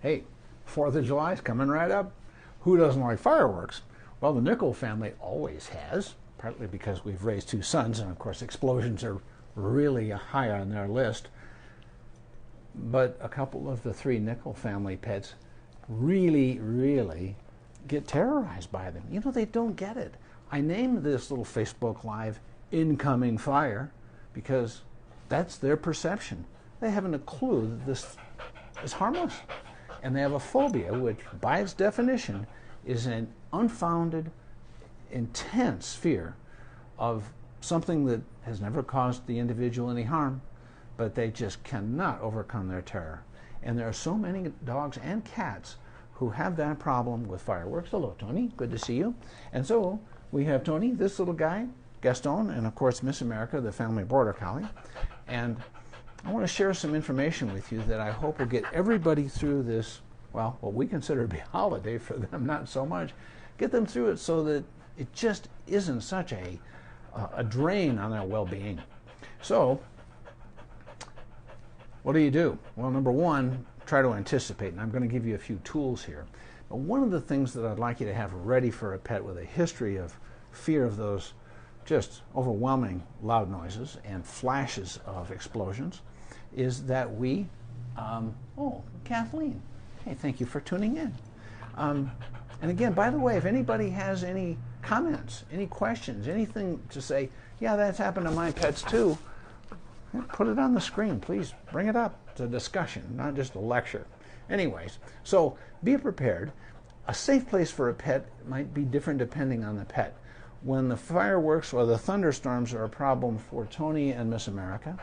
Hey, 4th of July is coming right up. Who doesn't like fireworks? Well, the Nickel family always has, partly because we've raised 2 sons, and of course explosions are really high on their list. But a couple of the 3 Nickel family pets really get terrorized by them. You know, they don't get it. I named this little Facebook Live Incoming Fire because that's their perception. They haven't a clue that this is harmless. And they have a phobia, which by its definition is an unfounded, intense fear of something that has never caused the individual any harm, but they just cannot overcome their terror. And there are so many dogs and cats who have that problem with fireworks. Hello, Tony. Good to see you. And so we have Tony, this little guy, Gaston, and of course Miss America, the family border collie. And I want to share some information with you that I hope will get everybody through this, well, what we consider to be a holiday for them, not so much. Get them through it so that it just isn't such a drain on their well-being. So, what do? Well, number one, try to anticipate, and I'm going to give you a few tools here. But one of the things that I'd like you to have ready for a pet with a history of fear of those just overwhelming loud noises and flashes of explosions is that we, oh, Kathleen, hey, thank you for tuning in. And again, by the way, if anybody has any comments, any questions, anything to say, yeah, that's happened to my pets too, put it on the screen, please. Bring it up. It's a discussion, not just a lecture. Anyways, so be prepared. A safe place for a pet might be different depending on the pet. When the fireworks or the thunderstorms are a problem for Tony and Miss America,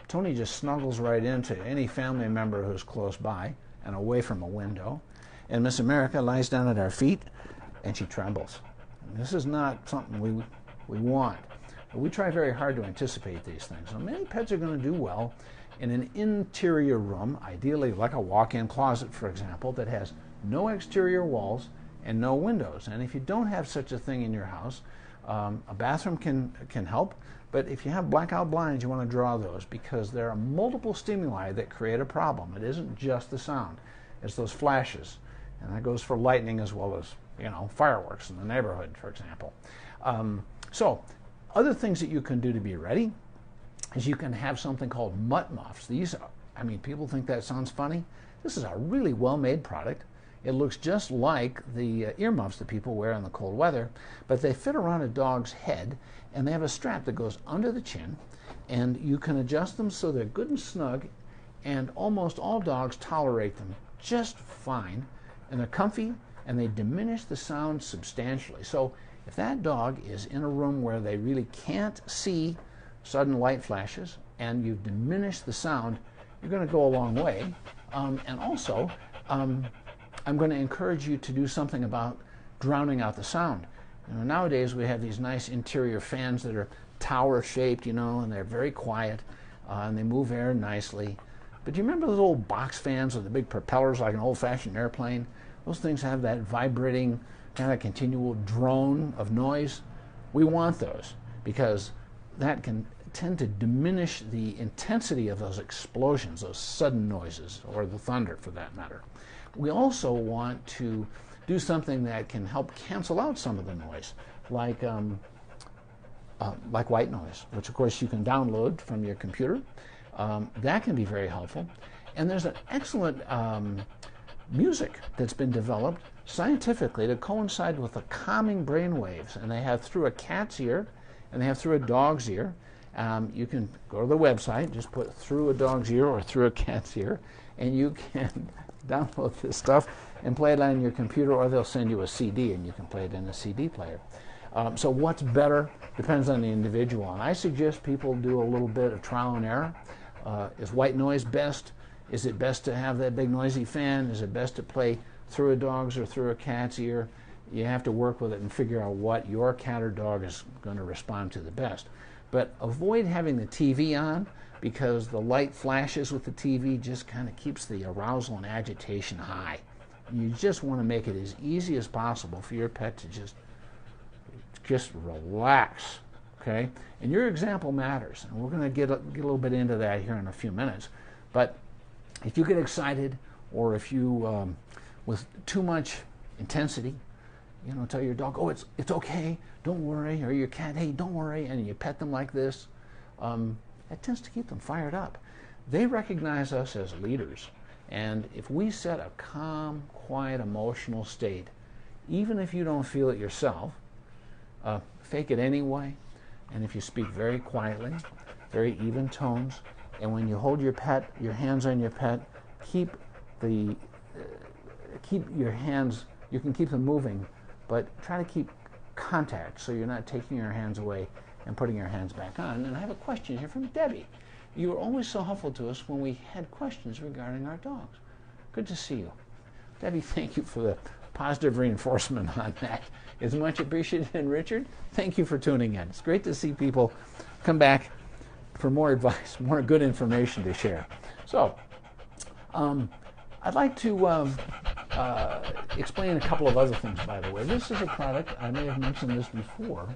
Tony just snuggles right into any family member who's close by and away from a window. And Miss America lies down at our feet and she trembles. And this is not something we want. But we try very hard to anticipate these things. Now, many pets are going to do well in an interior room, ideally like a walk-in closet, for example, that has no exterior walls and no windows. And if you don't have such a thing in your house, a bathroom can help. But if you have blackout blinds, you want to draw those because there are multiple stimuli that create a problem. It isn't just the sound. It's those flashes. And that goes for lightning as well as, you know, fireworks in the neighborhood, for example. So other things that you can do to be ready is you can have something called mutt muffs. These, I mean, people think that sounds funny. This is a really well-made product. It looks just like the earmuffs that people wear in the cold weather, but they fit around a dog's head, and they have a strap that goes under the chin, and you can adjust them so they're good and snug, and almost all dogs tolerate them just fine, and they're comfy, and they diminish the sound substantially. So if that dog is in a room where they really can't see sudden light flashes, and you've diminished the sound, you're going to go a long way. And also, I'm going to encourage you to do something about drowning out the sound. You know, nowadays we have these nice interior fans that are tower-shaped, you know, and they're very quiet, and they move air nicely. But do you remember the little box fans with the big propellers like an old-fashioned airplane? Those things have that vibrating, kind of continual drone of noise. We want those because that can tend to diminish the intensity of those explosions, those sudden noises, or the thunder for that matter. We also want to do something that can help cancel out some of the noise, like white noise, which of course you can download from your computer. That can be very helpful. And there's an excellent music that's been developed scientifically to coincide with the calming brain waves, and they have through a cat's ear and they have through a dog's ear. You can go to the website, just put through a dog's ear or through a cat's ear, and you can download this stuff and play it on your computer, or they'll send you a CD and you can play it in a CD player. So what's better depends on the individual, and I suggest people do a little bit of trial and error. Is white noise best? Is it best to have that big noisy fan? Is it best to play through a dog's or through a cat's ear? You have to work with it and figure out what your cat or dog is going to respond to the best. But avoid having the TV on, because the light flashes with the TV just kind of keeps the arousal and agitation high. You just want to make it as easy as possible for your pet to just relax, okay? And your example matters, and we're going to get a little bit into that here in a few minutes. But if you get excited or if you, with too much intensity, tell your dog, oh, it's okay, don't worry, or your cat, hey, don't worry, and you pet them like this, that tends to keep them fired up. They recognize us as leaders, and if we set a calm, quiet, emotional state, even if you don't feel it yourself, fake it anyway, and if you speak very quietly, very even tones, and when you hold your pet, your hands on your pet, keep your hands, you can keep them moving, but try to keep contact so you're not taking your hands away and putting your hands back on. And I have a question here from Debbie. You were always so helpful to us when we had questions regarding our dogs. Good to see you. Debbie, thank you for the positive reinforcement on that. It's much appreciated. And Richard, thank you for tuning in. It's great to see people come back for more advice, more good information to share. So, I'd like to explain a couple of other things, by the way. This is a product, I may have mentioned this before.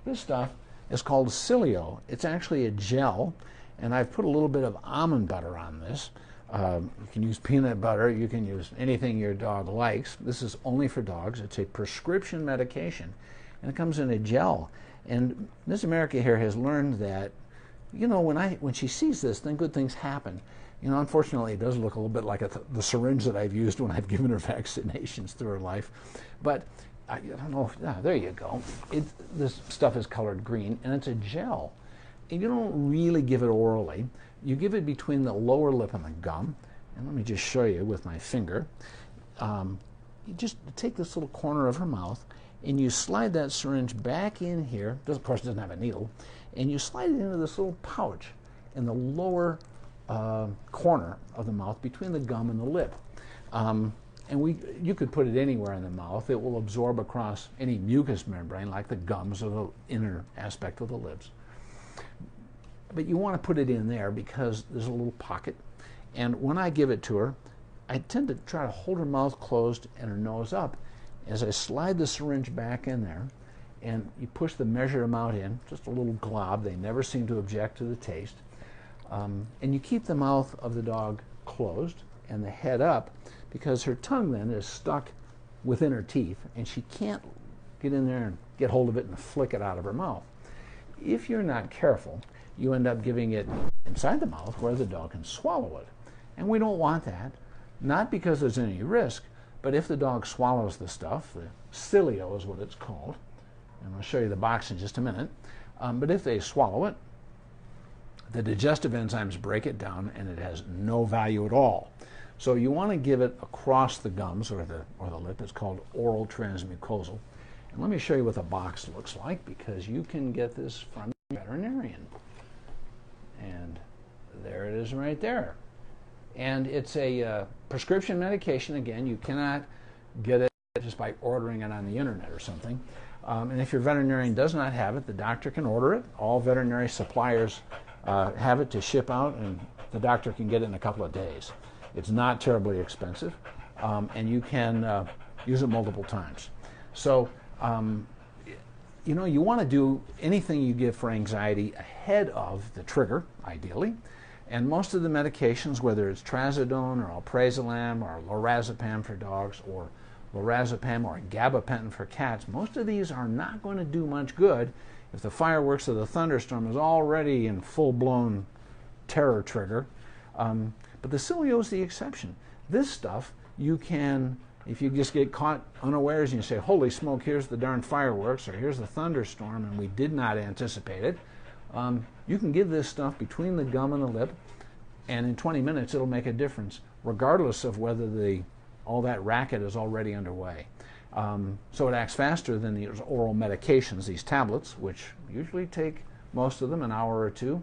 This stuff is called Cilio. It's actually a gel, and I've put a little bit of almond butter on this. You can use peanut butter, you can use anything your dog likes. This is only for dogs. It's a prescription medication, and it comes in a gel. And Ms. America here has learned that, when she sees this, then good things happen. Unfortunately, it does look a little bit like the syringe that I've used when I've given her vaccinations through her life. But I don't know if, there you go. This stuff is colored green, and it's a gel. And you don't really give it orally. You give it between the lower lip and the gum. And let me just show you with my finger. You just take this little corner of her mouth, and you slide that syringe back in here. This, of course, doesn't have a needle. And you slide it into this little pouch in the lower corner of the mouth between the gum and the lip. And you could put it anywhere in the mouth. It will absorb across any mucous membrane like the gums or the inner aspect of the lips. But you want to put it in there because there's a little pocket. And when I give it to her, I tend to try to hold her mouth closed and her nose up as I slide the syringe back in there, and you push the measured amount in, just a little glob. They never seem to object to the taste. And you keep the mouth of the dog closed and the head up, because her tongue then is stuck within her teeth, and she can't get in there and get hold of it and flick it out of her mouth. If you're not careful, you end up giving it inside the mouth where the dog can swallow it. And we don't want that, not because there's any risk, but if the dog swallows the stuff, the Cilio is what it's called, and I'll show you the box in just a minute, but if they swallow it, the digestive enzymes break it down, and it has no value at all. So you want to give it across the gums or the lip. It's called oral transmucosal. And let me show you what the box looks like, because you can get this from a veterinarian. And there it is right there. And it's a prescription medication. Again, you cannot get it just by ordering it on the internet or something. And if your veterinarian does not have it, the doctor can order it. All veterinary suppliers have it to ship out, and the doctor can get it in a couple of days. It's not terribly expensive, and you can use it multiple times. So, you want to do anything you give for anxiety ahead of the trigger, ideally. And most of the medications, whether it's trazodone or alprazolam or lorazepam for dogs or lorazepam or gabapentin for cats, most of these are not going to do much good if the fireworks of the thunderstorm is already in full-blown terror trigger. But the Cilio is the exception. This stuff, you can, if you just get caught unawares and you say, holy smoke, here's the darn fireworks, or here's the thunderstorm, and we did not anticipate it, you can give this stuff between the gum and the lip, and in 20 minutes it'll make a difference, regardless of whether all that racket is already underway. So it acts faster than the oral medications, these tablets, which usually take most of them an hour or two.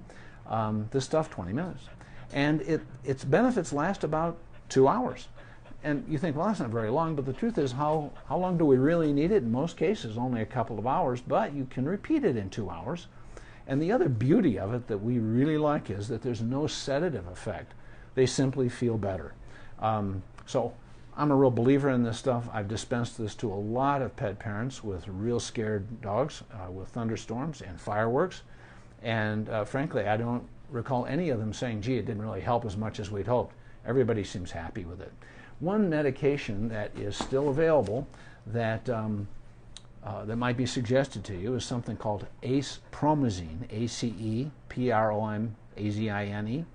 This stuff, 20 minutes. And its benefits last about 2 hours. And you think, well, that's not very long, but the truth is, how long do we really need it? In most cases, only a couple of hours, but you can repeat it in 2 hours. And the other beauty of it that we really like is that there's no sedative effect. They simply feel better. So I'm a real believer in this stuff. I've dispensed this to a lot of pet parents with real scared dogs with thunderstorms and fireworks. And frankly, I don't recall any of them saying, gee, it didn't really help as much as we'd hoped. Everybody seems happy with it. One medication that is still available that that might be suggested to you is something called acepromazine, ACEPROMAZINE.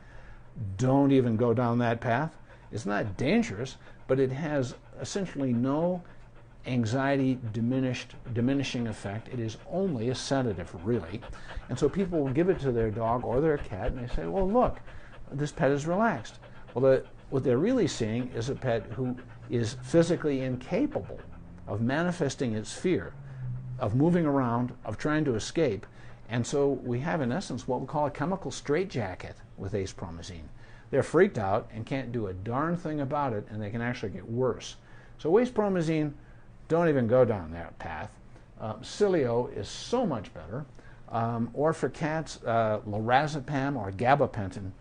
Don't even go down that path. It's not dangerous, but it has essentially no anxiety diminishing effect. It is only a sedative, really. And so people will give it to their dog or their cat, and they say, well, look, this pet is relaxed. Well, what they're really seeing is a pet who is physically incapable of manifesting its fear, of moving around, of trying to escape. And so we have, in essence, what we call a chemical straitjacket with acepromazine. They're freaked out and can't do a darn thing about it, and they can actually get worse. So acepromazine, don't even go down that path. Sileo is so much better. Or for cats, lorazepam or gabapentin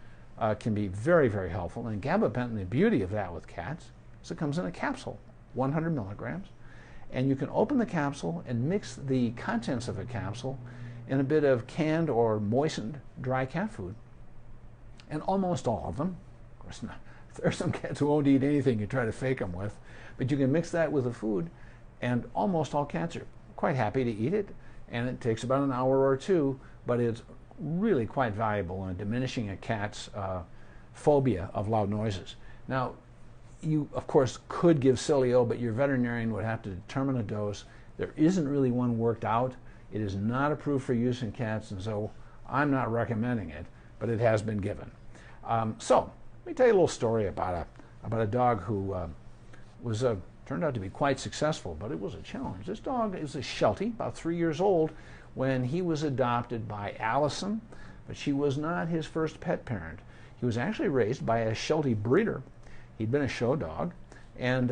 can be very, very helpful. And gabapentin, the beauty of that with cats is it comes in a capsule, 100 milligrams. And you can open the capsule and mix the contents of a capsule in a bit of canned or moistened dry cat food. And almost all of them, of course, there are some cats who won't eat anything you try to fake them with, but you can mix that with the food, and almost all cats are quite happy to eat it. And it takes about an hour or two, but it's really quite valuable in diminishing a cat's phobia of loud noises. Now, you, of course, could give Sileo, but your veterinarian would have to determine a dose. There isn't really one worked out. It is not approved for use in cats, and so I'm not recommending it, but it has been given. So let me tell you a little story about a dog who turned out to be quite successful, but it was a challenge. This dog is a Sheltie, about 3 years old, when he was adopted by Allison, but she was not his first pet parent. He was actually raised by a Sheltie breeder. He'd been a show dog and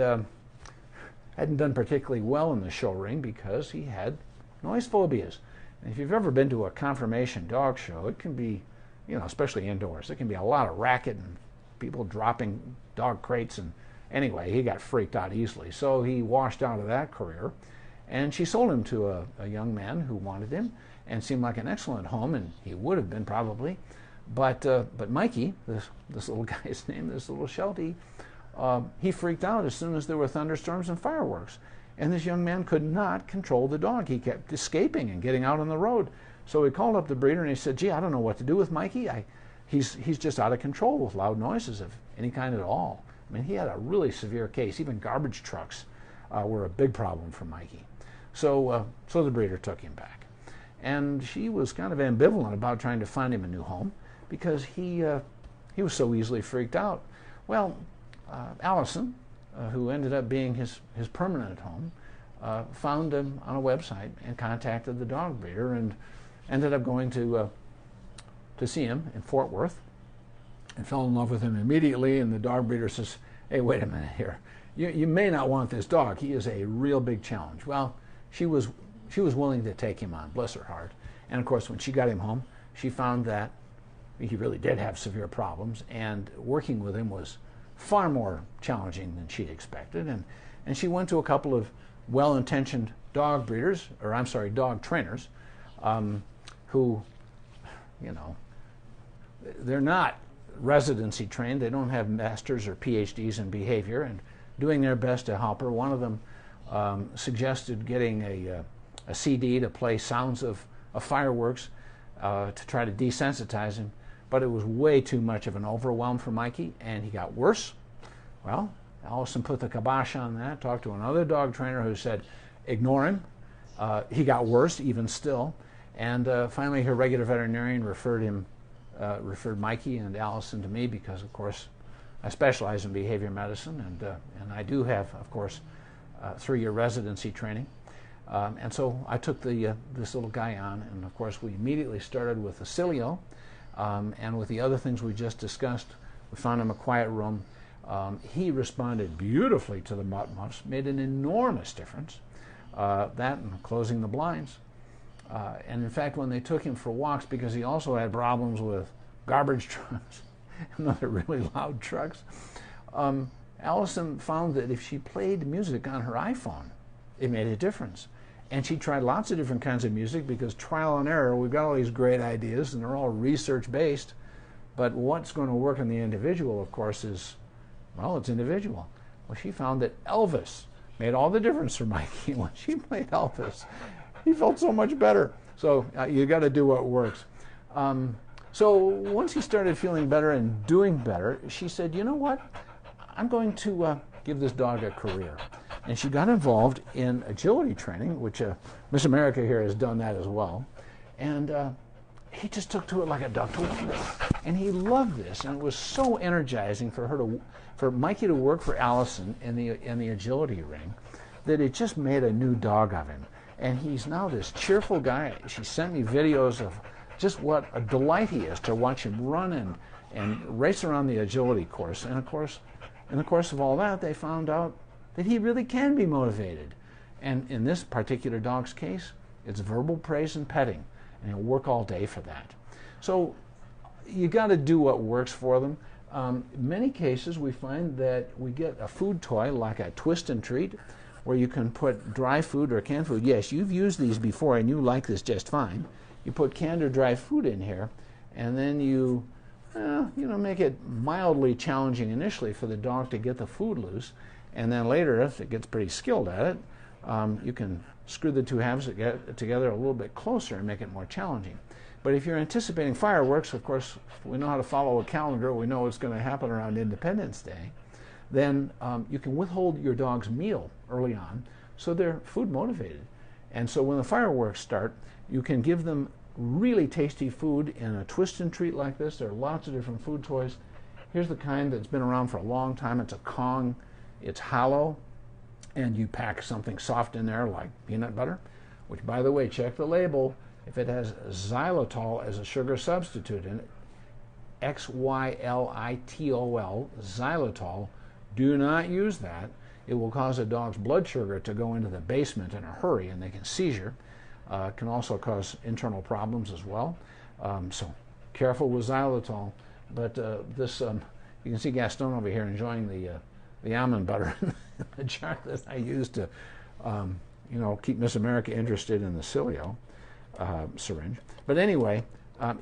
hadn't done particularly well in the show ring because he had noise phobias. And if you've ever been to a conformation dog show, it can be, especially indoors, it can be a lot of racket and people dropping dog crates. And anyway, he got freaked out easily. So he washed out of that career. And she sold him to a young man who wanted him and seemed like an excellent home, and he would have been probably. But Mikey, this little guy's name, this little Sheltie, he freaked out as soon as there were thunderstorms and fireworks. And this young man could not control the dog. He kept escaping and getting out on the road. So he called up the breeder and he said, gee, I don't know what to do with Mikey. He's just out of control with loud noises of any kind at all. I mean, he had a really severe case. Even garbage trucks were a big problem for Mikey. So the breeder took him back. And she was kind of ambivalent about trying to find him a new home because he was so easily freaked out. Well, Allison, who ended up being his permanent home, found him on a website and contacted the dog breeder and ended up going to see him in Fort Worth and fell in love with him immediately. And the dog breeder says, hey, wait a minute here. You may not want this dog. He is a real big challenge. Well, she was willing to take him on, bless her heart. And of course, when she got him home, she found that he really did have severe problems, and working with him was far more challenging than she'd expected. And she went to a couple of well-intentioned dog breeders, or I'm sorry, dog trainers, who, they're not residency trained. They don't have masters or PhDs in behavior, and doing their best to help her. One of them suggested getting a CD to play sounds of fireworks to try to desensitize him, but it was way too much of an overwhelm for Mikey, and he got worse. Well, Allison put the kibosh on that, talked to another dog trainer who said, ignore him. He got worse even still, and finally her regular veterinarian referred Mikey and Allison to me because, of course, I specialize in behavior medicine, and I do have, of course, 3-year residency training. And so I took this little guy on, and of course we immediately started with the Sileo, and with the other things we just discussed. We found him a quiet room. He responded beautifully to the mutt-muffs, made an enormous difference. That and closing the blinds. And in fact, when they took him for walks, because he also had problems with garbage trucks and other really loud trucks, Allison found that if she played music on her iPhone, it made a difference. And she tried lots of different kinds of music because trial and error, we've got all these great ideas and they're all research-based. But what's going to work in the individual, of course, is, well, it's individual. Well, she found that Elvis made all the difference for Mikey. When she played Elvis, he felt so much better. So you got to do what works. So once he started feeling better and doing better, she said, you know what? I'm going to give this dog a career. And she got involved in agility training, which Miss America here has done that as well. And he just took to it like a duck to water. And he loved this, and it was so energizing for Mikey to work for Allison in the agility ring, that it just made a new dog of him. And he's now this cheerful guy. She sent me videos of just what a delight he is to watch him run and race around the agility course. And of course, in the course of all that, they found out that he really can be motivated. And in this particular dog's case, it's verbal praise and petting, and he'll work all day for that. So you got to do what works for them. In many cases, we find that we get a food toy like a twist and treat, where you can put dry food or canned food. Yes, you've used these before, and you like this just fine. You put canned or dry food in here, and then you make it mildly challenging initially for the dog to get the food loose, and then later, if it gets pretty skilled at it, you can screw the two halves together a little bit closer and make it more challenging. But if you're anticipating fireworks, of course, we know how to follow a calendar. We know what's going to happen around Independence Day. Then you can withhold your dog's meal early on, so they're food motivated. And so when the fireworks start, you can give them really tasty food in a twist and treat like this. There are lots of different food toys. Here's the kind that's been around for a long time. It's a Kong. It's hollow, and you pack something soft in there like peanut butter, which, by the way, check the label. If it has xylitol as a sugar substitute in it, Xylitol, xylitol, do not use that. It will cause a dog's blood sugar to go into the basement in a hurry, and they can seizure. Can also cause internal problems as well. So careful with xylitol. But you can see Gaston over here enjoying the almond butter in the jar that I use to keep Miss America interested in the Cilio syringe. But anyway,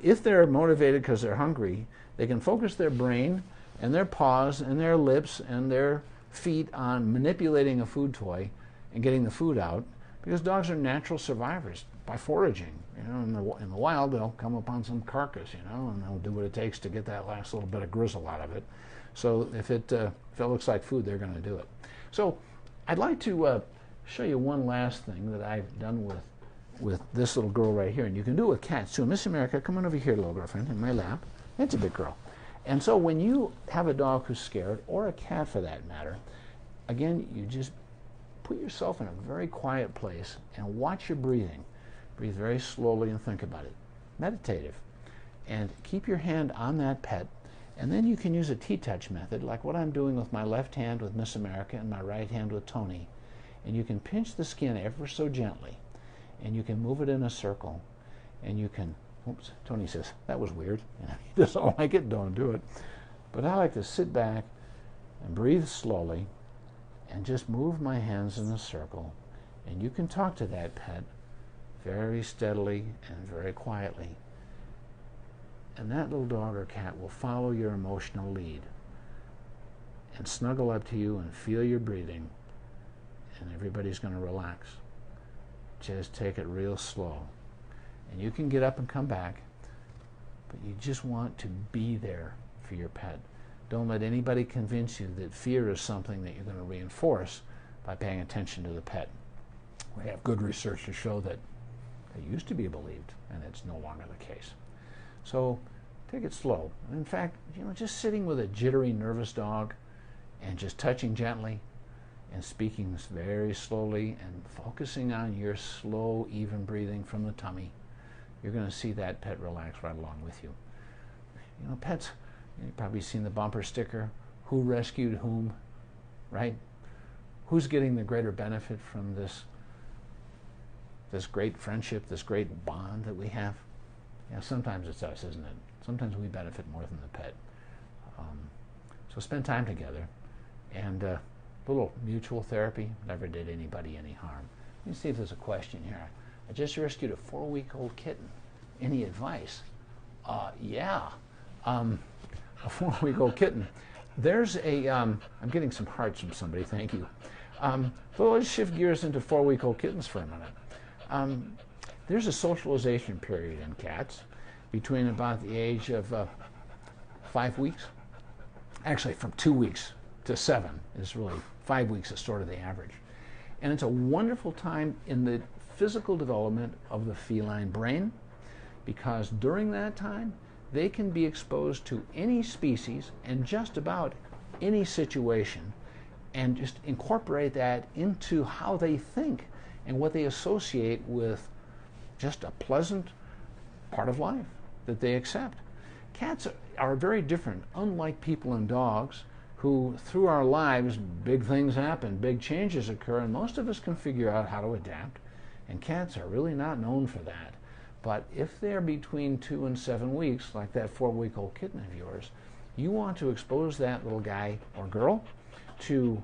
if they're motivated because they're hungry, they can focus their brain and their paws and their lips and their feet on manipulating a food toy and getting the food out, because dogs are natural survivors by foraging. In the wild, they'll come upon some carcass, and they'll do what it takes to get that last little bit of gristle out of it. So if it looks like food, they're going to do it. So I'd like to show you one last thing that I've done with this little girl right here, and you can do it with cats too. Miss America, come on over here, little girlfriend, in my lap. That's a big girl. And so when you have a dog who's scared, or a cat for that matter, again, you just put yourself in a very quiet place and watch your breathing. Breathe very slowly and think about it. Meditative. And keep your hand on that pet, and then you can use a T-touch method, like what I'm doing with my left hand with Miss America and my right hand with Tony. And you can pinch the skin ever so gently, and you can move it in a circle, and you can, oops, Tony says, that was weird. He doesn't like it, don't do it. But I like to sit back and breathe slowly and just move my hands in a circle, and you can talk to that pet very steadily and very quietly. And that little dog or cat will follow your emotional lead and snuggle up to you and feel your breathing, and everybody's going to relax. Just take it real slow. And you can get up and come back, but you just want to be there for your pet. Don't let anybody convince you that fear is something that you're going to reinforce by paying attention to the pet. We have good research to show that it used to be believed, and it's no longer the case. So take it slow. In fact, just sitting with a jittery, nervous dog and just touching gently and speaking very slowly and focusing on your slow, even breathing from the tummy, you're going to see that pet relax right along with you. Pets, you've probably seen the bumper sticker, who rescued whom, right? Who's getting the greater benefit from this great friendship, this great bond that we have? Sometimes it's us, isn't it? Sometimes we benefit more than the pet. So spend time together, and a little mutual therapy never did anybody any harm. Let me see if there's a question here. I just rescued a 4-week-old kitten. Any advice? Yeah. a 4-week-old kitten. There's a, I'm getting some hearts from somebody, thank you. So let's shift gears into 4-week-old kittens for a minute. There's a socialization period in cats between about the age of 5 weeks. Actually, from 2 weeks to 7 is really 5 weeks is sort of the average. And it's a wonderful time in the physical development of the feline brain, because during that time they can be exposed to any species and just about any situation and just incorporate that into how they think and what they associate with just a pleasant part of life that they accept. Cats are very different, unlike people and dogs, who through our lives big things happen, big changes occur, and most of us can figure out how to adapt, and cats are really not known for that. But if they're between 2 and 7 weeks, like that 4-week-old kitten of yours, you want to expose that little guy or girl to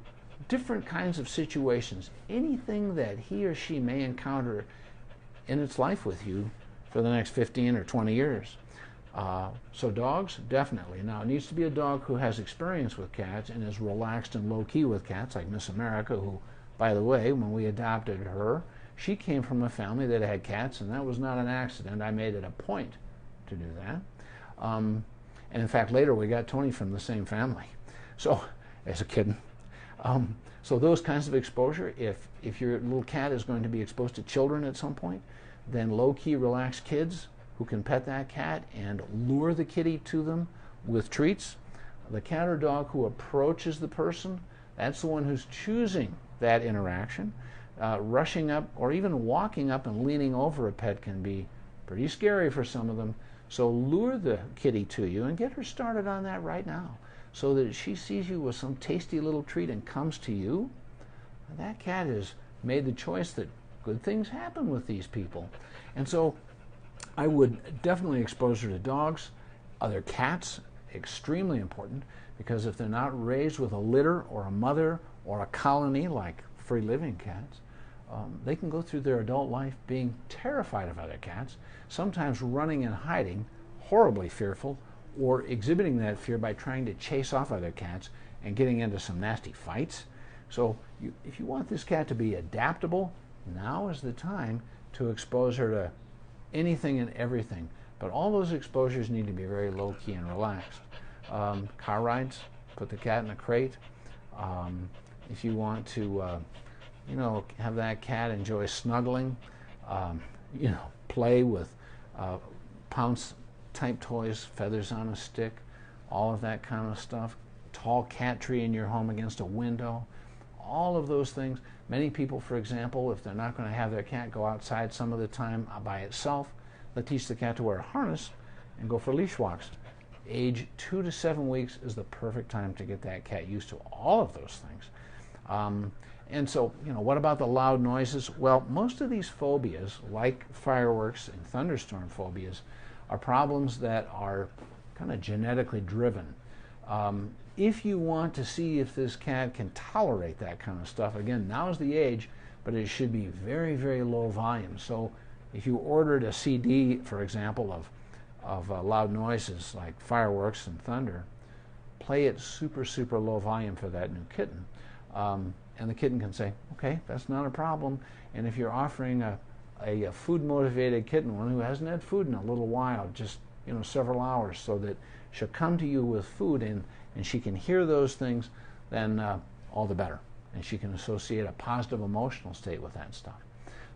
different kinds of situations, anything that he or she may encounter in its life with you for the next 15 or 20 years. So dogs, definitely. Now, it needs to be a dog who has experience with cats and is relaxed and low-key with cats, like Miss America, who, by the way, when we adopted her, she came from a family that had cats, and that was not an accident. I made it a point to do that. And in fact, later we got Tony from the same family, so as a kitten. So those kinds of exposure, if your little cat is going to be exposed to children at some point, then low-key, relaxed kids who can pet that cat and lure the kitty to them with treats. The cat or dog who approaches the person, that's the one who's choosing that interaction. Rushing up or even walking up and leaning over a pet can be pretty scary for some of them. So lure the kitty to you and get her started on that right now, so that she sees you with some tasty little treat and comes to you. That cat has made the choice that good things happen with these people. And so I would definitely expose her to dogs, other cats, extremely important, because if they're not raised with a litter or a mother or a colony like free-living cats, they can go through their adult life being terrified of other cats, sometimes running and hiding, horribly fearful, or exhibiting that fear by trying to chase off other cats and getting into some nasty fights. So if you want this cat to be adaptable, now is the time to expose her to anything and everything. But all those exposures need to be very low-key and relaxed. Car rides, put the cat in a crate. If you want to have that cat enjoy snuggling, play with pounce type toys, feathers on a stick, all of that kind of stuff. Tall cat tree in your home against a window, all of those things. Many people, for example, if they're not going to have their cat go outside some of the time by itself, they teach the cat to wear a harness and go for leash walks. Age 2 to 7 weeks is the perfect time to get that cat used to all of those things. And so, what about the loud noises? Well, most of these phobias, like fireworks and thunderstorm phobias, are problems that are kind of genetically driven. If you want to see if this cat can tolerate that kind of stuff, again, now's the age, but it should be very, very low volume. So if you ordered a CD, for example, of loud noises like fireworks and thunder, play it super, super low volume for that new kitten. And the kitten can say, okay, that's not a problem. And if you're offering a food-motivated kitten, one who hasn't had food in a little while, just several hours, so that she'll come to you with food and she can hear those things, then all the better. And she can associate a positive emotional state with that stuff.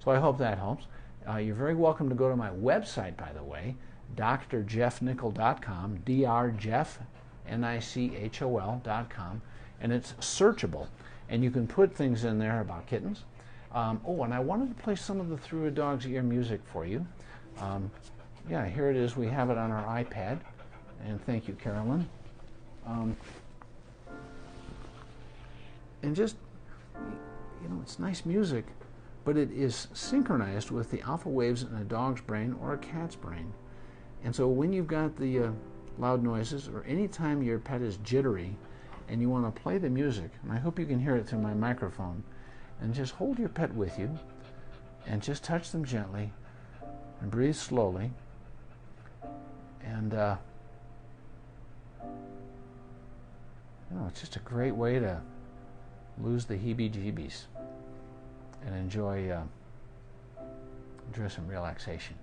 So I hope that helps. You're very welcome to go to my website, by the way, drjeffnichol.com, drjeff.nichol.com, and it's searchable. And you can put things in there about kittens. And I wanted to play some of the Through a Dog's Ear music for you. Yeah, here it is. We have it on our iPad. And thank you, Carolyn. And just, it's nice music, but it is synchronized with the alpha waves in a dog's brain or a cat's brain. And so when you've got the loud noises, or anytime your pet is jittery, and you want to play the music, and I hope you can hear it through my microphone, and just hold your pet with you, and just touch them gently, and breathe slowly, and it's just a great way to lose the heebie-jeebies and enjoy some relaxation.